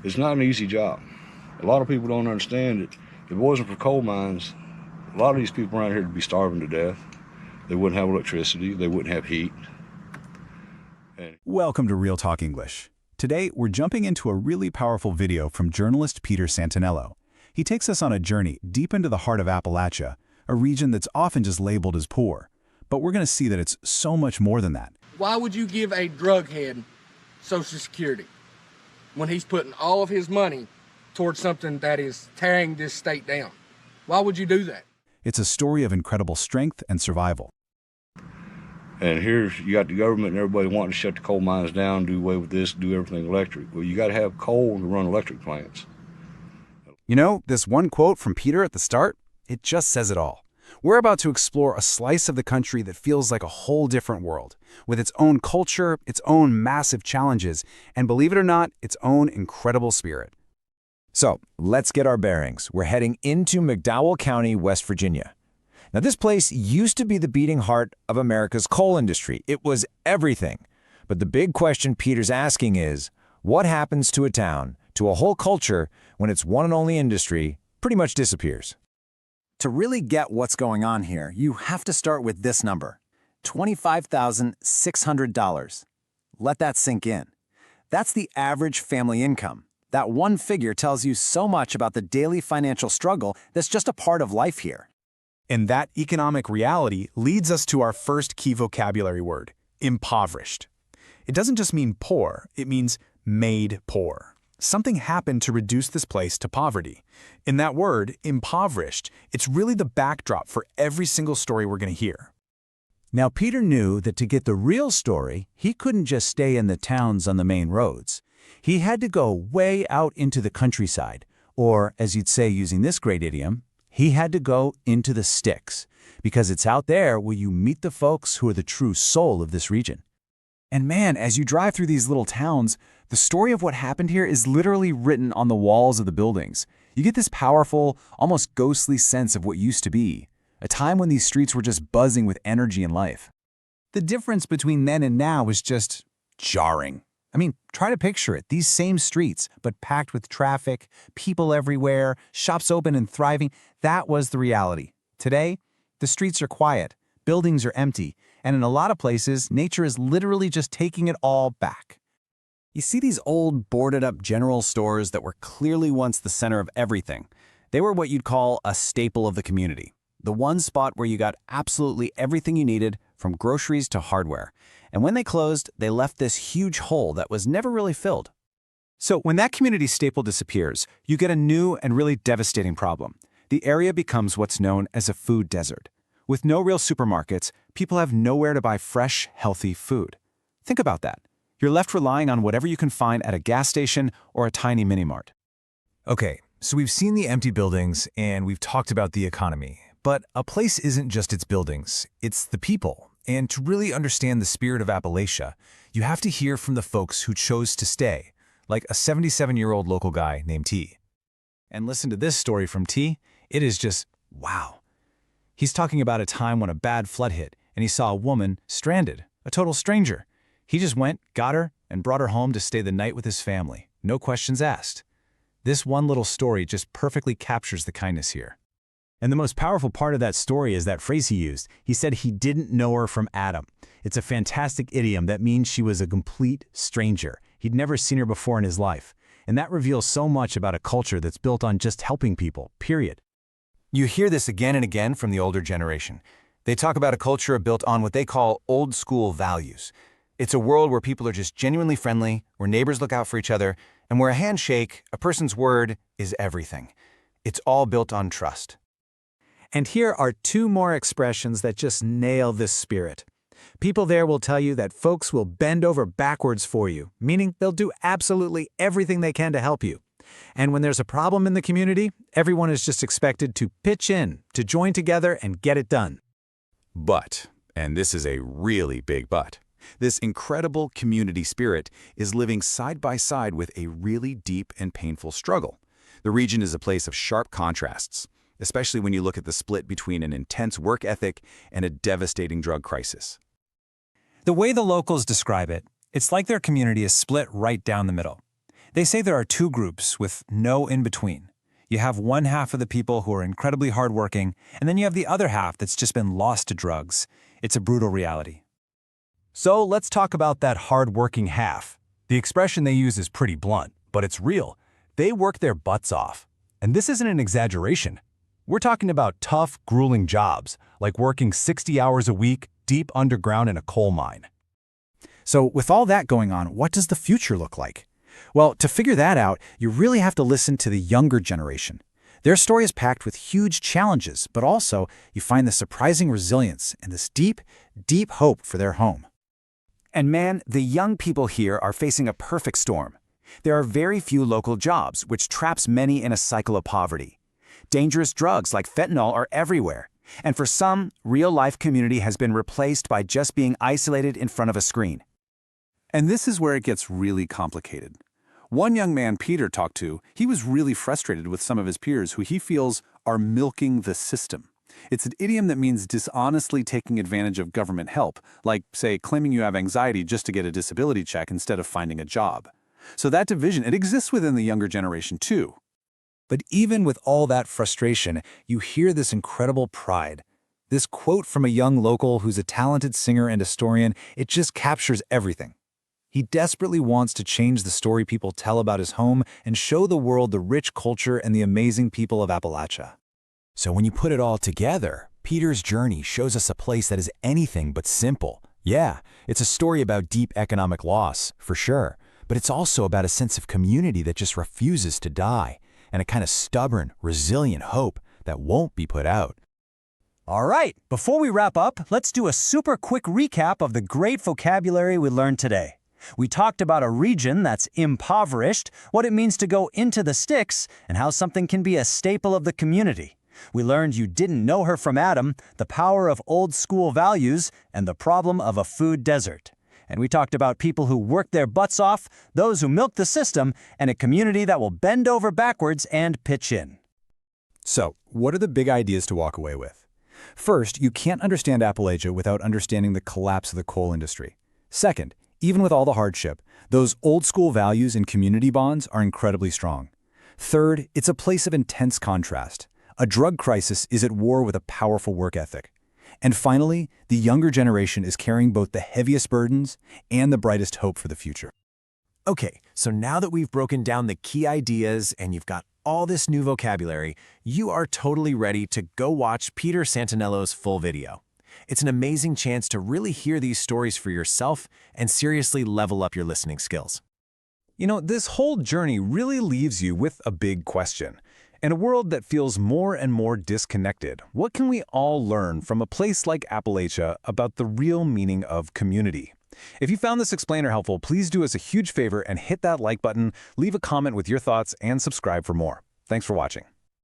It's not an easy job. A lot of people don't understand it. If it wasn't for coal mines, a lot of these people around here would be starving to death. They wouldn't have electricity. They wouldn't have heat. Welcome to Real Talk English. Today, we're jumping into a really powerful video from journalist Peter Santinello. He takes us on a journey deep into the heart of Appalachia, a region that's often just labeled as poor. But we're going to see that it's so much more than that. Why would you give a drug head Social Security when he's putting all of his money towards something that is tearing this state down? Why would you do that? It's a story of incredible strength and survival. And here you got the government and everybody wanting to shut the coal mines down, do away with this, do everything electric. Well, you got to have coal to run electric plants. You know, this one quote from Peter at the start, it just says it all. We're about to explore a slice of the country that feels like a whole different world, with its own culture, its own massive challenges, and believe it or not, its own incredible spirit. So, let's get our bearings. We're heading into McDowell County, West Virginia. Now, this place used to be the beating heart of America's coal industry. It was everything. But the big question Peter's asking is, what happens to a town, to a whole culture, when its one and only industry pretty much disappears? To really get what's going on here, you have to start with this number, $25,600. Let that sink in. That's the average family income. That one figure tells you so much about the daily financial struggle that's just a part of life here. And that economic reality leads us to our first key vocabulary word, impoverished. It doesn't just mean poor, it means made poor. Something happened to reduce this place to poverty. In that word, impoverished, it's really the backdrop for every single story we're going to hear. Now, Peter knew that to get the real story, he couldn't just stay in the towns on the main roads. He had to go way out into the countryside, or, as you'd say using this great idiom, he had to go into the sticks, because it's out there where you meet the folks who are the true soul of this region. And man, as you drive through these little towns, the story of what happened here is literally written on the walls of the buildings. You get this powerful, almost ghostly sense of what used to be, a time when these streets were just buzzing with energy and life. The difference between then and now is just jarring. I mean, try to picture it. These same streets, but packed with traffic, people everywhere, shops open and thriving. That was the reality. Today, the streets are quiet, buildings are empty, and in a lot of places, nature is literally just taking it all back. You see these old, boarded-up general stores that were clearly once the center of everything. They were what you'd call a staple of the community. The one spot where you got absolutely everything you needed, from groceries to hardware. And when they closed, they left this huge hole that was never really filled. So when that community staple disappears, you get a new and really devastating problem. The area becomes what's known as a food desert. With no real supermarkets, people have nowhere to buy fresh, healthy food. Think about that. You're left relying on whatever you can find at a gas station or a tiny mini-mart. Okay, so we've seen the empty buildings and we've talked about the economy. But a place isn't just its buildings, it's the people. And to really understand the spirit of Appalachia, you have to hear from the folks who chose to stay, like a 77-year-old local guy named T. And listen to this story from T. It is just, wow. He's talking about a time when a bad flood hit and he saw a woman stranded, a total stranger. He just went, got her, and brought her home to stay the night with his family. No questions asked. This one little story just perfectly captures the kindness here. And the most powerful part of that story is that phrase he used. He said he didn't know her from Adam. It's a fantastic idiom that means she was a complete stranger. He'd never seen her before in his life. And that reveals so much about a culture that's built on just helping people, period. You hear this again and again from the older generation. They talk about a culture built on what they call old school values. It's a world where people are just genuinely friendly, where neighbors look out for each other, and where a handshake, a person's word, is everything. It's all built on trust. And here are two more expressions that just nail this spirit. People there will tell you that folks will bend over backwards for you, meaning they'll do absolutely everything they can to help you. And when there's a problem in the community, everyone is just expected to pitch in, to join together and get it done. But, and this is a really big but, this incredible community spirit is living side by side with a really deep and painful struggle. The region is a place of sharp contrasts, especially when you look at the split between an intense work ethic and a devastating drug crisis. The way the locals describe it, it's like their community is split right down the middle. They say there are two groups with no in-between. You have one half of the people who are incredibly hardworking, and then you have the other half that's just been lost to drugs. It's a brutal reality. So let's talk about that hard-working half. The expression they use is pretty blunt, but it's real. They work their butts off. And this isn't an exaggeration. We're talking about tough, grueling jobs, like working 60 hours a week deep underground in a coal mine. So with all that going on, what does the future look like? Well, to figure that out, you really have to listen to the younger generation. Their story is packed with huge challenges, but also you find the surprising resilience and this deep, deep hope for their home. And man, the young people here are facing a perfect storm. There are very few local jobs, which traps many in a cycle of poverty. Dangerous drugs like fentanyl are everywhere. And for some, real-life community has been replaced by just being isolated in front of a screen. And this is where it gets really complicated. One young man Peter talked to, he was really frustrated with some of his peers who he feels are milking the system. It's an idiom that means dishonestly taking advantage of government help, like, say, claiming you have anxiety just to get a disability check instead of finding a job. So that division, it exists within the younger generation too. But even with all that frustration, you hear this incredible pride. This quote from a young local who's a talented singer and historian, it just captures everything. He desperately wants to change the story people tell about his home and show the world the rich culture and the amazing people of Appalachia. So when you put it all together, Peter's journey shows us a place that is anything but simple. Yeah, it's a story about deep economic loss, for sure, but it's also about a sense of community that just refuses to die, and a kind of stubborn, resilient hope that won't be put out. All right, before we wrap up, let's do a super quick recap of the great vocabulary we learned today. We talked about a region that's impoverished, what it means to go into the sticks, and how something can be a staple of the community. We learned you didn't know her from Adam, the power of old-school values, and the problem of a food desert. And we talked about people who work their butts off, those who milk the system, and a community that will bend over backwards and pitch in. So, what are the big ideas to walk away with? First, you can't understand Appalachia without understanding the collapse of the coal industry. Second, even with all the hardship, those old-school values and community bonds are incredibly strong. Third, it's a place of intense contrast. A drug crisis is at war with a powerful work ethic. And finally, the younger generation is carrying both the heaviest burdens and the brightest hope for the future. Okay, so now that we've broken down the key ideas and you've got all this new vocabulary, you are totally ready to go watch Peter Santinello's full video. It's an amazing chance to really hear these stories for yourself and seriously level up your listening skills. You know, this whole journey really leaves you with a big question. In a world that feels more and more disconnected, what can we all learn from a place like Appalachia about the real meaning of community? If you found this explainer helpful, please do us a huge favor and hit that like button, leave a comment with your thoughts, and subscribe for more. Thanks for watching.